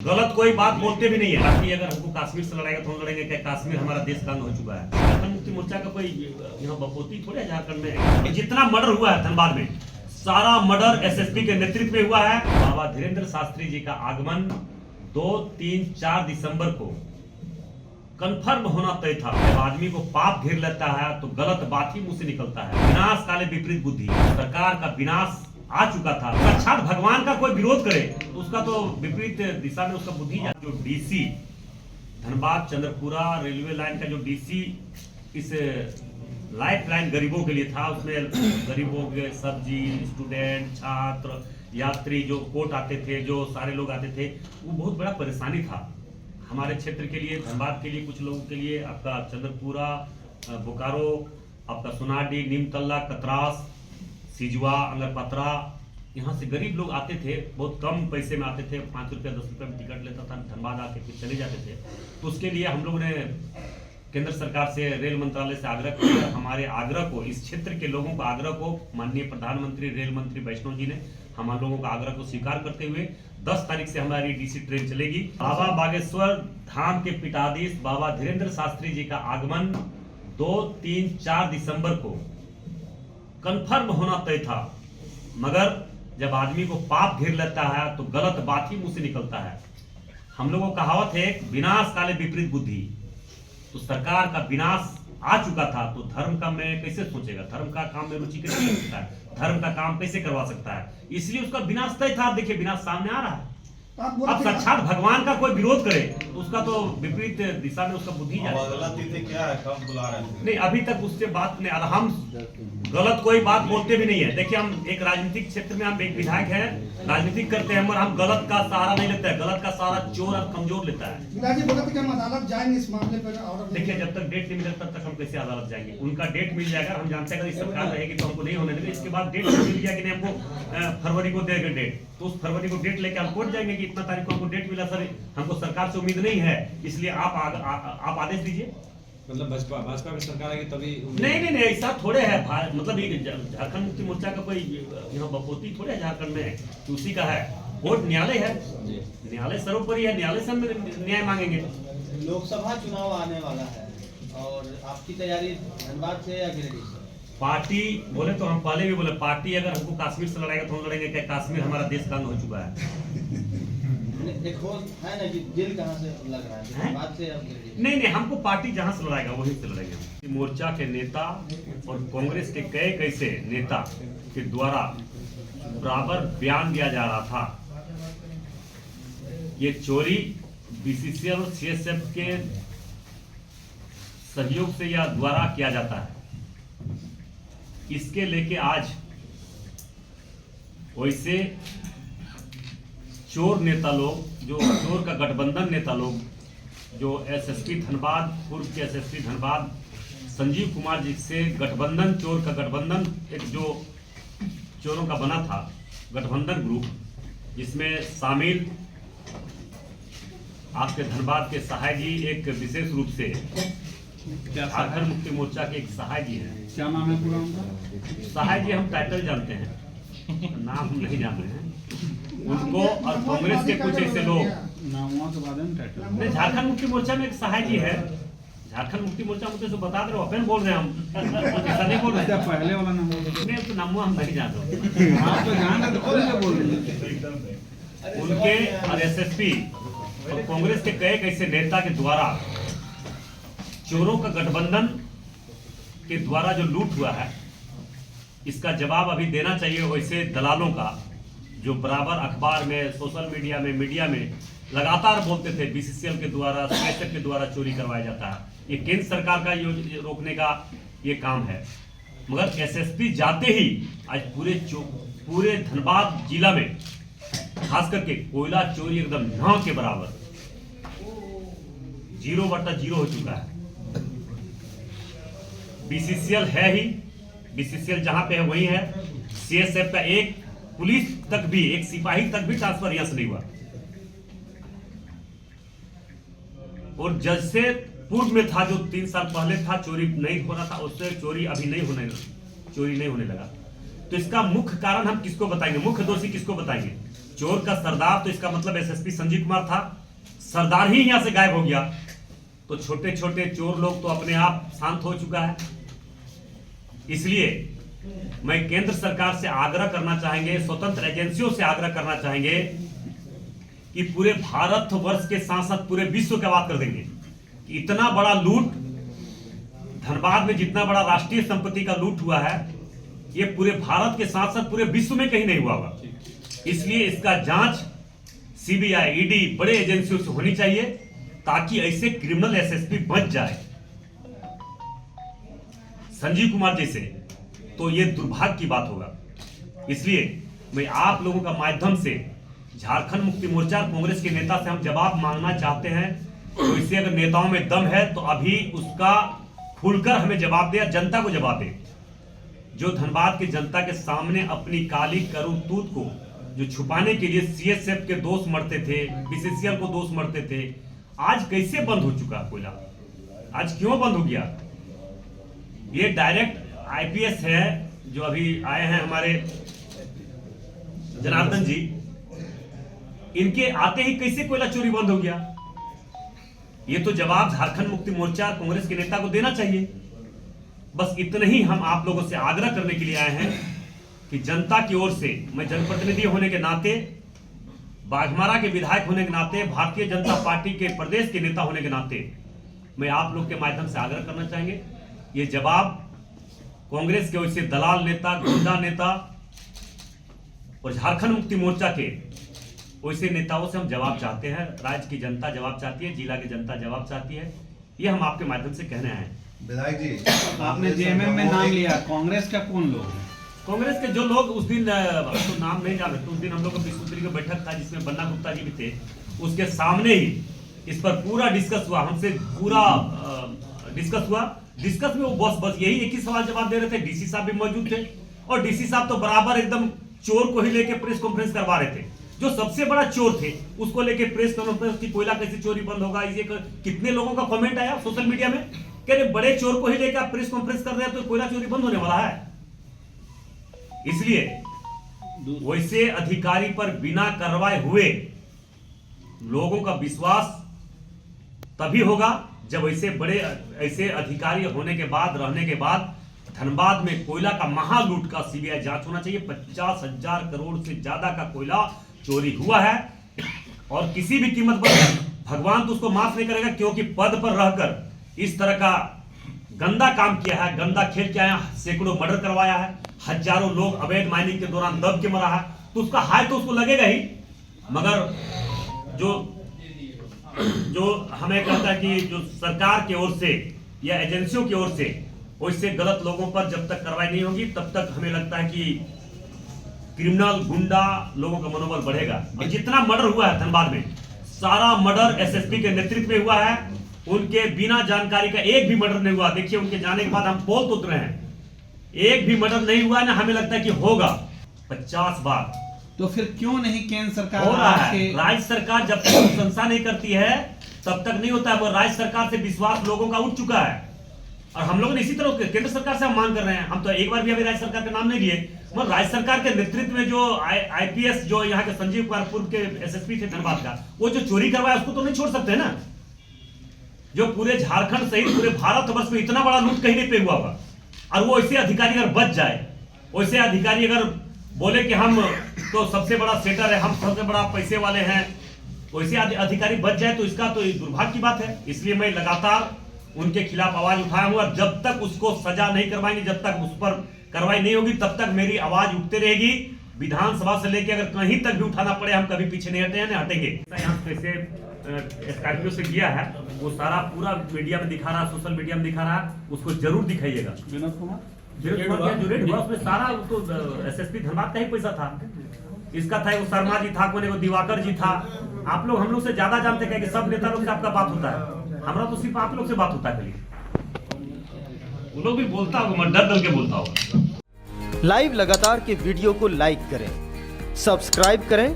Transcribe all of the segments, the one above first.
गलत कोई बात बोलते भी नहीं है। बाकी अगर हमको कश्मीर से लड़ाएगा तो हम लड़ेंगे क्या? कश्मीर हमारा देश का अंग हो चुका है। झारखंड मुक्ति मोर्चा का कोई यहाँ बपोती थोड़े झारखंड में। जितना मर्डर हुआ है धनबाद में, सारा मर्डर एसएसपी के नेतृत्व में हुआ है। बाबा धीरेन्द्र शास्त्री जी का आगमन 2, 3, 4 दिसंबर को कंफर्म होना तय था। जब आदमी को पाप घेर लेता है तो गलत बात ही मुंह से निकलता है। विनाश काले विपरीत बुद्धि, सरकार का विनाश आ चुका था। साक्षात भगवान का कोई विरोध करे तो उसका तो विपरीत दिशा में उसका बुद्धि जो DC Dhanbad Chandrapura railway line का जो डीसी इस लाइफ लाइन गरीबों के लिए था, उसमें गरीबों के सब्जी, स्टूडेंट, छात्र, यात्री जो कोर्ट आते थे, जो सारे लोग आते थे, वो बहुत बड़ा परेशानी था हमारे क्षेत्र के लिए, धनबाद के लिए, कुछ लोगों के लिए। आपका चंद्रपुरा, बोकारो, आपका सोनाडी, नीमतल्ला, कतरास, सिजवा, अंगरपत्रा, यहाँ से गरीब लोग आते थे। बहुत कम पैसे में आते थे, 5 रुपया 10 रुपये में टिकट लेता था, धनबाद आके फिर चले जाते थे। तो उसके लिए हम लोगों ने केंद्र सरकार से, रेल मंत्रालय से आग्रह किया। हमारे आग्रह को, इस क्षेत्र के लोगों का आग्रह को माननीय प्रधानमंत्री रेल मंत्री वैष्णव जी ने हम लोगों का आग्रह को स्वीकार करते हुए 10 तारीख से हमारी डीसी ट्रेन चलेगी। बाबा बागेश्वर धाम के पीठाधीश बाबा धीरेन्द्र शास्त्री जी का आगमन 2, 3, 4 दिसंबर को कंफर्म होना तय था। मगर जब आदमी को पाप घेर लेता है तो गलत बात ही मुंह से निकलता है। हम लोगों का कहावत है, विनाश काले विपरीत बुद्धि। तो सरकार का विनाश आ चुका था तो धर्म का मैं कैसे सोचेगा? धर्म का काम में रुचि कैसे ले सकता है? धर्म का काम कैसे करवा सकता है? इसलिए उसका विनाश तय था। देखिए विनाश सामने आ रहा है। अब साक्षात भगवान का कोई विरोध करे तो उसका तो विपरीत दिशा में उसका बुद्धि जाए। क्या है, कब बुला रहे हैं? नहीं, अभी तक उससे बात नहीं। हम गलत कोई बात बोलते भी नहीं है। देखिए हम एक राजनीतिक क्षेत्र में, हम एक विधायक हैं, राजनीतिक करते हैं, मगर हम गलत का सहारा नहीं लेते हैं। गलत का सहारा चोर और कमजोर लेता है। अदालत जाएंगे इस मामले पर? देखिए जब तक डेट नहीं मिले तब तक हम कैसे अदालत जाएंगे? उनका डेट मिल जाएगा, हम जानते हैं अगर इस सरकार रहेगी तो हमको नहीं होने देंगे। इसके बाद डेट मिल गया कि नहीं, हमको फरवरी को देंगे डेट, तो उस फरवरी को डेट लेके हम कोर्ट जाएंगे कि इतना तारीख को हमको डेट मिला सर, हमको सरकार से उम्मीद नहीं है, इसलिए आप आदेश दीजिए। मतलब भाजपा की सरकार आएगी तभी? नहीं, ऐसा थोड़े है। मतलब ये झारखंड मुक्ति मोर्चा का कोई यहाँ बपोती थोड़े है झारखंड में, उसी का है। कोर्ट न्यायालय है, न्यायालय सर्वोपरि है, न्यायालय से हम न्याय मांगेंगे। लोकसभा चुनाव आने वाला है और आपकी तैयारी धनबाद से या गिरिडीह से? पार्टी बोले तो हम पहले भी बोले, पार्टी अगर हमको कश्मीर से लड़ाएगा तो हम लड़ेंगे क्या? कश्मीर हमारा देश का अंग हो चुका है। एक है ना कि दिल कहाँ से लग रहा है, धनबाद से या गिरिडीह? नहीं, हमको पार्टी जहां से लड़ाएगा वहीं से लड़ेंगे। मोर्चा के नेता और कांग्रेस के कई कैसे नेता के द्वारा बराबर बयान दिया जा रहा था, ये चोरी बीसीसीएल और सीएसएफ के सहयोग से या द्वारा किया जाता है। इसके लेके आज वैसे चोर नेता लोग, जो चोर का गठबंधन नेता लोग, जो एसएसपी धनबाद, पूर्व के एसएसपी धनबाद संजीव कुमार जी से गठबंधन, चोर का गठबंधन, एक जो चोरों का बना था गठबंधन ग्रुप, जिसमें शामिल आपके धनबाद के सहाय जी, एक विशेष रूप से झारखंड मुक्ति मोर्चा के एक सहाय जी हैं। क्या नाम है पूरा उनका? सहाय जी हम टाइटल जानते हैं, नाम हम नहीं जान रहे हैं उनको। और कांग्रेस के कुछ ऐसे लोग, नहीं, झारखंड मुक्ति मोर्चा में एक सहाय जी है। झारखंड मुक्ति मोर्चा मुझे तो बता दे रहे हो, अपन बोल रहे हैं हम, ऐसा नहीं बोल रहे। पहले वाला नाम नहीं तो नाम हम नहीं जान रहे। आप तो जान रहे, तो क्या बोल रहे हैं? उनके और एसएसपी और कांग्रेस के कई कैसे नेता के द्वारा चोरों का गठबंधन के द्वारा जो लूट हुआ है, इसका जवाब अभी देना चाहिए। वैसे दलालों का जो बराबर अखबार में, सोशल मीडिया में लगातार बोलते थे बीसीसीएल के द्वारा, सीएसएफ के द्वारा चोरी करवाया जाता है। ये केंद्र सरकार का रोकने का ये काम है। मगर एसएसपी जाते ही आज पूरे धनबाद जिला में खास करके कोयला चोरी एकदम न के बराबर 0/0 हो चुका है। बीसीसीएल है ही, बीसीसीएल जहां पे है वही है। सीएसएफ का एक पुलिस तक भी, एक सिपाही तक भी ट्रांसफर यहां से नहीं हुआ। और जज से पूर्व में था, जो 3 साल पहले था, चोरी नहीं हो रहा था, उससे चोरी अभी नहीं होने लगा। तो इसका मुख्य कारण हम किसको बताएंगे? मुख्य दोषी किसको बताएंगे? चोर का सरदार, तो इसका मतलब एसएसपी संजीव कुमार था। सरदार ही यहां से गायब हो गया तो छोटे छोटे चोर लोग तो अपने आप शांत हो चुका है। इसलिए मैं केंद्र सरकार से आग्रह करना चाहेंगे, स्वतंत्र एजेंसियों से आग्रह करना चाहेंगे कि पूरे भारतवर्ष के साथ साथ पूरे विश्व की बात कर देंगे कि इतना बड़ा लूट, धनबाद में जितना बड़ा राष्ट्रीय संपत्ति का लूट हुआ है, ये पूरे भारत के साथ साथ पूरे विश्व में कहीं नहीं हुआ होगा। इसलिए इसका जांच सीबीआई, ईडी, बड़े एजेंसियों से होनी चाहिए ताकि ऐसे क्रिमिनल एसएसपी बच जाए संजीव कुमार जैसे, तो ये दुर्भाग्य की बात होगा। इसलिए मैं आप लोगों का माध्यम से झारखंड मुक्ति मोर्चा कांग्रेस के नेता से हम जवाब मांगना चाहते हैं। तो इससे अगर नेताओं में दम है तो अभी उसका खुलकर हमें जवाब दे, जनता को जवाब दे। जो धनबाद की जनता के सामने अपनी काली करतूत को जो छुपाने के लिए सीएसएफ के दोस्त मरते थे, बीसीसीएल को दोस्त मरते थे, आज कैसे बंद हो चुका कोयला? आज क्यों बंद हो गया? ये डायरेक्ट आईपीएस है जो अभी आए हैं हमारे जनार्दन जी, इनके आते ही कैसे कोयला चोरी बंद हो गया? ये तो जवाब झारखंड मुक्ति मोर्चा कांग्रेस के नेता को देना चाहिए। बस इतना ही हम आप लोगों से आग्रह करने के लिए आए हैं कि जनता की ओर से, मैं जनप्रतिनिधि होने के नाते, बाघमारा के विधायक होने के नाते, भारतीय जनता पार्टी के प्रदेश के नेता होने के नाते, मैं आप लोग के माध्यम से आग्रह करना चाहेंगे, ये जवाब कांग्रेस के वैसे दलाल नेता, गुंडा नेता और झारखंड मुक्ति मोर्चा के वैसे नेताओं से हम जवाब चाहते हैं। राज्य की जनता जवाब चाहती है, जिला की जनता जवाब चाहती है। ये हम आपके माध्यम से कहने आए हैं। विधायक जी, आपने जेएमएम में नाम लिया, कांग्रेस का कौन लोग हैं? कांग्रेस के जो लोग उस दिन, तो नाम नहीं जानते, तो उस दिन हम लोग का विश्वपुरी का बैठक था जिसमें बन्ना गुप्ता जी भी थे, उसके सामने ही इस पर पूरा डिस्कस हुआ, हमसे पूरा डिस्कस हुआ। डिस्कस में वो बस यही एक ही सवाल जवाब दे रहे थे। डीसी साहब भी मौजूद थे और डीसी साहब तो बराबर एकदम चोर को ही लेके प्रेस कॉन्फ्रेंस करवा रहे थे। जो सबसे बड़ा चोर थे उसको लेके प्रेस कॉन्फ्रेंस की कोयला कैसे चोरी बंद होगा, ये कितने लोगों का कमेंट आया सोशल मीडिया में, कह रहे बड़े चोर को ही लेकर आप प्रेस कॉन्फ्रेंस कर रहे हैं तो कोयला चोरी बंद होने वाला है। इसलिए वैसे अधिकारी पर बिना कार्रवाई हुए लोगों का विश्वास तभी होगा जब ऐसे अधिकारी होने के बाद, रहने के बाद धनबाद में कोयला का महालूट का सीबीआई जांच होना चाहिए। 50,000 करोड़ से ज्यादा का कोयला चोरी हुआ है और किसी भी कीमत पर भगवान तो उसको माफ नहीं करेगा, क्योंकि पद पर रहकर इस तरह का गंदा काम किया है, गंदा खेल किया है, सैकड़ों मर्डर करवाया है, हजारों लोग अवैध माइनिंग के दौरान दब के मरा है, तो उसका हाय तो उसको लगेगा ही। मगर जो हमें कहता है कि जो सरकार की ओर से या एजेंसियों की ओर से वैसे गलत लोगों पर जब तक कार्रवाई नहीं होगी तब तक हमें लगता है कि क्रिमिनल गुंडा लोगों का मनोबल बढ़ेगा। और जितना मर्डर हुआ है धनबाद में, सारा मर्डर एसएसपी के नेतृत्व में हुआ है। उनके बिना जानकारी का एक भी मर्डर नहीं हुआ। देखिए उनके जाने के बाद हम पोल तोड़ रहे हैं, एक भी मर्डर नहीं हुआ ना, हमें लगता है कि होगा 50 बार। तो फिर क्यों नहीं केंद्र सरकार हो रहा है? राज्य सरकार जब तक प्रशंसा नहीं करती है तब तक नहीं होता है। वो राज्य सरकार से विश्वास लोगों का उठ चुका है और हम लोग इसी तरह केंद्र सरकार से हम मांग कर रहे हैं। हम तो एक बार भी अभी राज्य सरकार का नाम नहीं लिए, मगर राज्य सरकार के नेतृत्व में जो आईपीएस जो यहाँ के संजीव कुमार पूर्व के एसएसपी थे धनबाद का, वो जो चोरी करवाया उसको तो नहीं छोड़ सकते ना। जो पूरे झारखंड सहित पूरे भारतवर्ष में इतना बड़ा लूट कहीं नहीं पे हुआ होगा, और वो ऐसे अधिकारी अगर बच जाए, वैसे अधिकारी अगर बोले कि हम तो सबसे बड़ा सेटर है, हम सबसे बड़ा पैसे वाले हैं, वैसे अधिकारी बच जाए तो इसका तो दुर्भाग्य की बात है। इसलिए मैं लगातार उनके खिलाफ आवाज उठाया हूं और जब तक उसको सजा नहीं करवाएंगे, जब तक उस पर कार्रवाई नहीं होगी, तब तक मेरी आवाज उठते रहेगी। विधानसभा से लेकर अगर कहीं तक भी उठाना पड़े, हम कभी पीछे नहीं हटे हैं, नहीं हटेंगे। यहाँ कैसे स्कॉर्पियो से किया है वो सारा पूरा मीडिया में दिखा रहा, सोशल मीडिया में दिखा रहा, उसको जरूर दिखाइएगा। विनोद कुमार जो रेट हुआ उसमें सारा उसको एसएसपी धनबाद का ही पैसा था, इसका था, वो शर्मा जी था, कोने को दिवाकर जी था। आप लोग हम लोग से ज्यादा जानते हैं कि सब नेता लोग से आपका बात होता है, हमारा तो सिर्फ आप लोग से बात होता है खाली। वो लोग भी बोलता होगा, डर के बोलता होगा। लाइव लगातार के वीडियो को लाइक करें, सब्सक्राइब करें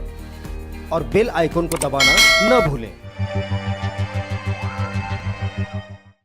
और बेल आइकन को दबाना न भूलें।